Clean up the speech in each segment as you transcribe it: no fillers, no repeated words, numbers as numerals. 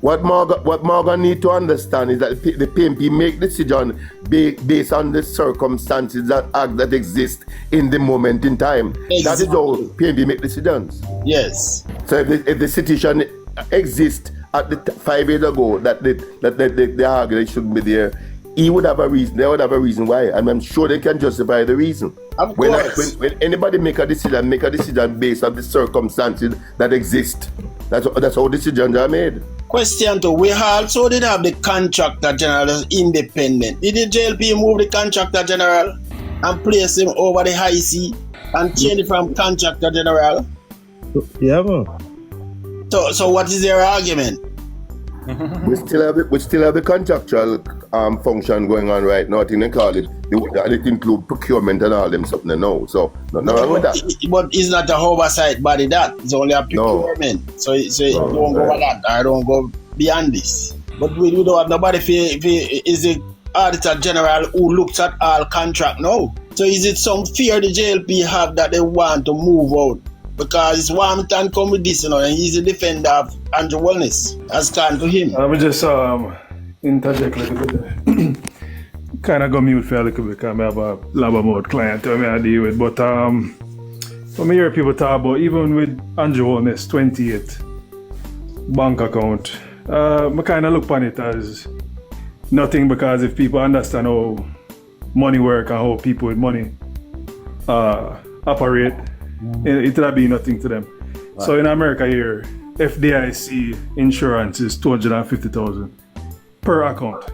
What Morgan need to understand is that the PNP make decision based on the circumstances that exist in the moment in time. Exactly. That is how PNP make decisions. Yes. So if the situation exists at the 5 years ago that the argument shouldn't be there, he would have a reason. They would have a reason why, and I'm sure they can justify the reason. Of course. When anybody make a decision based on the circumstances that exist. That's how decisions are made. Question 2. We also did have the contractor general as independent. Did the JLP move the contractor general and place him over the high C and change it from contractor general? Yeah, man. So what is their argument? we still have the contractual function going on right now. I think they call it. It include procurement and all them something now. So nothing wrong with that. But it's not a oversight body. That it's only a procurement. No. So don't go over that. I don't go beyond this. But we don't have nobody. Is the auditor general who looks at all contract now? So is it some fear the JLP have that they want to move out? Because it's Warmington come with this, and he's a defender of Andrew Wellness. As can to him. Let me just interject a little bit. Kind of go mute for a little bit because I have a labor mode client I deal with. But when I hear people talk about, even with Andrew Wellness 28 bank account, I kind of look upon it as nothing, because if people understand how money work and how people with money operate, it'll be nothing to them. Right. So in America here, FDIC insurance is $250,000 per account.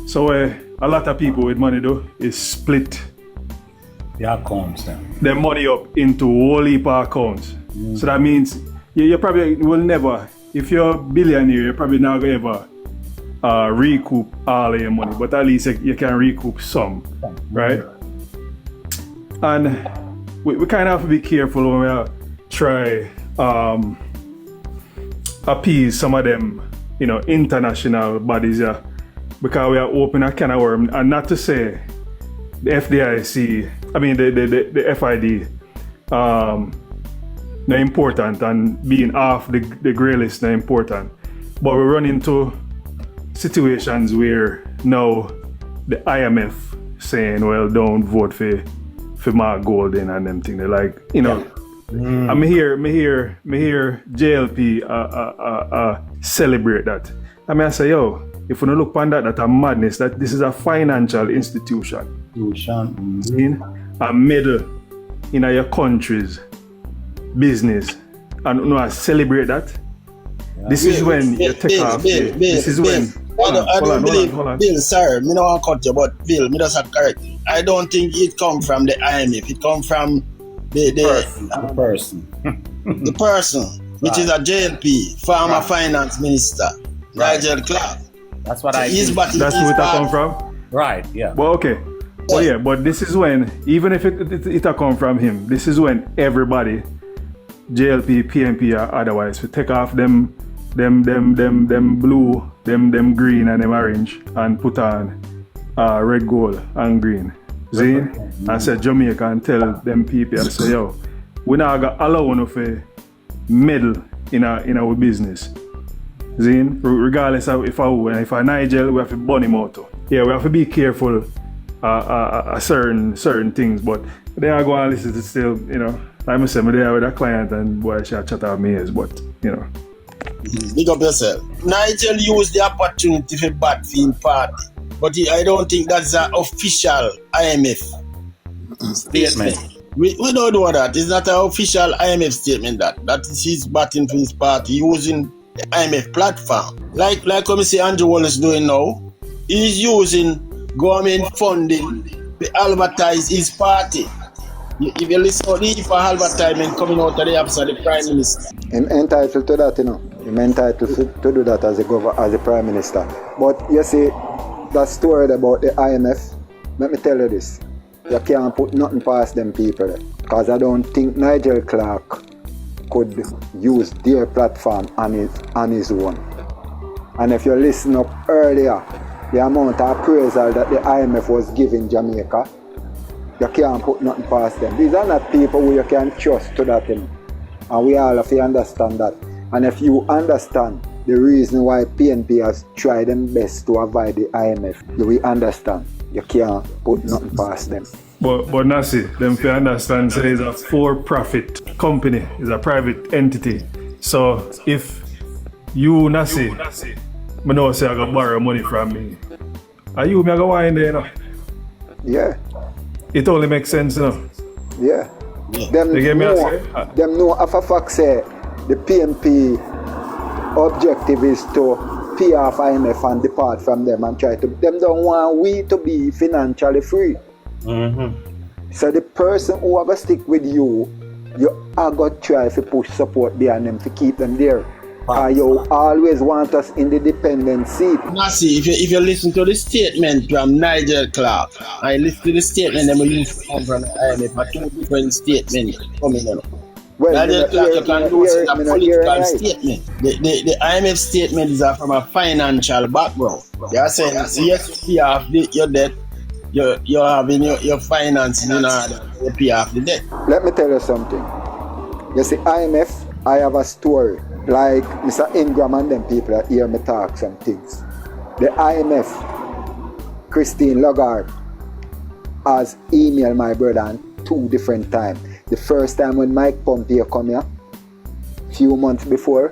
So a lot of people with money though is split the accounts then. Their money up into whole heap of accounts. So that means you probably will never, if you're a billionaire, you're probably not going to ever recoup all of your money, but at least you can recoup some, right? And we kind of have to be careful when we try appease some of them, international bodies, because we are opening a can of worms. And not to say the FDIC, the FID, they're important, and being off the grey list they're important. But we run into situations where now the IMF saying, well, don't vote for Mark Golden and them thing. They're like, I'm here JLP celebrate that. I say, yo, if you don't look on that, that's a madness. That this is a financial institution. A middle in your country's business, and I celebrate that. This is when you take off. This is when. I don't believe, Bill, sorry, I don't want to cut you, but Bill, me just have correct you. I don't think it come from the IMF. It come from the person. The person, which is a JLP, former finance minister, Nigel Clark. That's what I think. That's where it come from? Right, yeah. Well, okay. Well, yeah, but this is when, even if it come from him, this is when everybody, JLP, PNP or otherwise, we take off them blue, them green and them orange, and put on red, gold and green. See? And say Jamaica and tell them people and say, yo, we not gonna allow one of a meddle in our business. See? Regardless of if I Nigel, we have to burn him out. Yeah, we have to be careful certain things, but they are going to listen to still, like I said, I'm there with a client and boy, she chat out me is, but Big up yourself. Nigel used the opportunity for bad film party, but I don't think that's an official IMF statement. We don't know that. It's not an official IMF statement that is his batting for his party using the IMF platform. Like we see Andrew Wallace doing now, he's using government funding to advertise his party. If you listen to for advertisement coming out of the office of the Prime Minister. I'm entitled to that, I'm entitled to do that as a Prime Minister. But you see, that story about the IMF, let me tell you this. You can't put nothing past them people. Because I don't think Nigel Clark could use their platform on his own. And if you listen up earlier, the amount of appraisal that the IMF was giving Jamaica, you can't put nothing past them. These are not people who you can trust to that. And we all have to understand that. And if you understand the reason why PNP has tried them best to avoid the IMF. We understand. You can't put nothing past them. But Nasi, them if you understand, say it's a for-profit company, it's a private entity. So if you Nasi, I know say I got borrow money from me. Are you me I go wine there, you know? Yeah. It only makes sense, you know? Yeah. Them You get me know, them know if a fact say the PNP objective is to pay off IMF and depart from them and try to. Them don't want we to be financially free. So the person who ever stick with you are going to try to push support behind them to keep them there. You always want us in the dependent seat. Nasi, if you listen to the statement from Nigel Clark, I listen to the statement that we used to come from the IMF, but two different statements coming on. Well, Nigel Clark, you can do a political statement. The IMF statement is from a financial background. They are saying, yes, you pay off your debt, you're having your finances in order to pay off the debt. Let me tell you something. You see, IMF, I have a story. Like Mr. Ingram and them people that hear me talk some things. The IMF, Christine Lagarde, has emailed my brother on 2 different times. The first time when Mike Pompeo come here, few months before,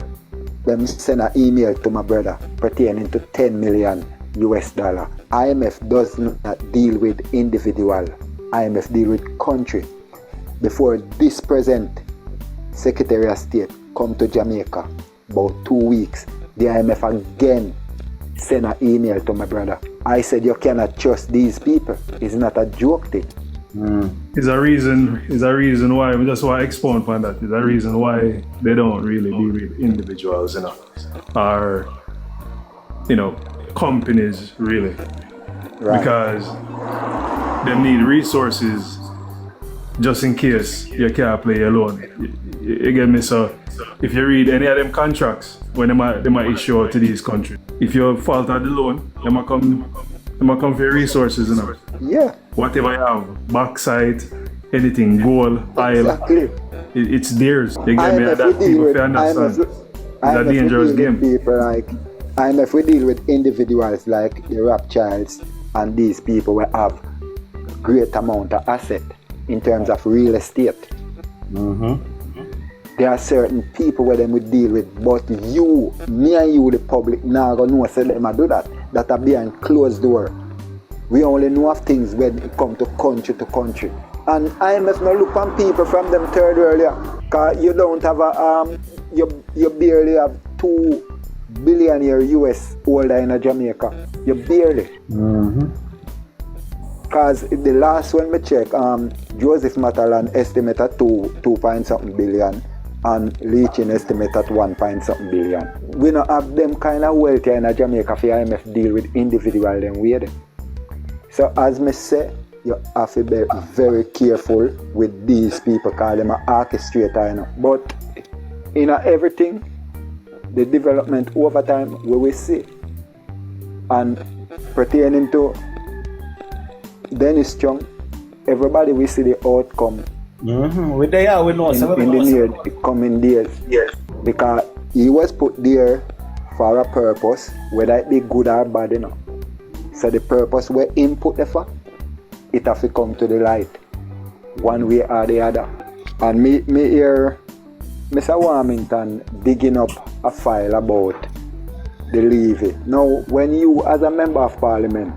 them send an email to my brother pertaining to $10 million. IMF does not deal with individual. IMF deal with country. Before this present Secretary of State come to Jamaica, about 2 weeks, the IMF again sent an email to my brother. I said, you cannot trust these people. It's not a joke thing. It's a reason why, we just want to expound on that. It's a reason why they don't really deal with individuals, you know, or, you know, companies really. Right. Because they need resources just in case you can't play alone. You get me? So if you read any of them contracts when they might issue out to these countries, if you fault at the loan, they might come for your resources, you know. Yeah. Whatever you have, bauxite, anything, gold, oil, Exactly. it's theirs. You get me? IMF That we deal people with, can understand. It's a IMF dangerous we deal game. with people like IMF we deal with individuals like the Rothschilds and these people will have great amount of asset in terms of real estate. There are certain people where them would deal with, but you, me and you, the public, now gonna know say them do that are behind closed door. We only know of things when it come to country. And IMF no look on people from them third earlier, cause you don't have a you barely have 2 billionaire US holder in a Jamaica. You barely. Cause the last one we check, Joseph Matalan estimate at 2 point something billion. And Leachin estimate at 1 point something billion. We don't have them kind of wealth in Jamaica for IMF deal with individual them weird. So as me say, you have to be very careful with these people because them are orchestrator, you know. But in everything, the development over time we will see. And pertaining to Dennis Chung, everybody will see the outcome. We know in the near coming days. Yes. Because he was put there for a purpose, whether it be good or bad, you know. So the purpose where him put there for, it have to come to the light, one way or the other. And me hear Mr. Warmington digging up a file about the levy. Now, when you as a member of parliament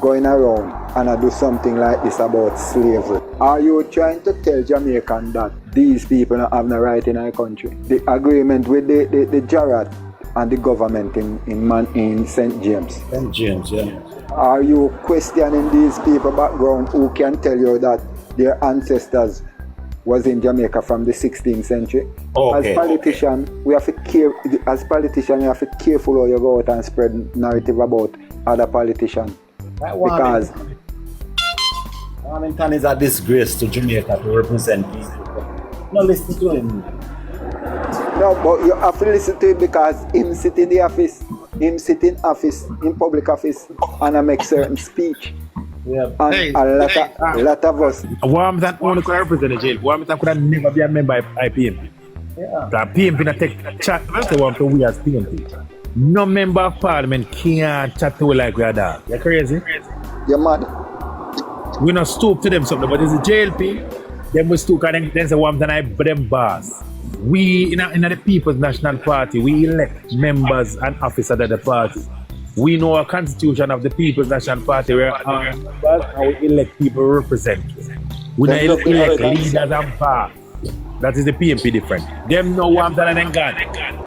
going around and I do something like this about slavery, are you trying to tell Jamaican that these people don't have no right in our country? The agreement with the Jarrett and the government in St. James. St. James, yeah. Are you questioning these people background who can tell you that their ancestors was in Jamaica from the 16th century? Okay. As politicians, we have to you have to be careful how you go out and spread narrative about other politicians. Because Warmington is a disgrace to Jamaica to represent people. No, listen to him. no, but you have to listen to it because him sit in the office, in public office, and I make certain speech. Yeah. And a lot of us. Warmington only could represent jail. Warmington could have never be a member of IPM. Yeah. The PMP not take chat to we as PMP. No member of parliament can't chat to we like we are dog. You crazy? You're mad. We not stoop to them something, but it's the JLP. Them we stoop and then say one time I them boss. We in the People's National Party, we elect members and officers of the party. We know a constitution of the People's National Party where our members and we elect people who represent. We don't elect leaders and party. That is the PMP different. Them know one time and then gone.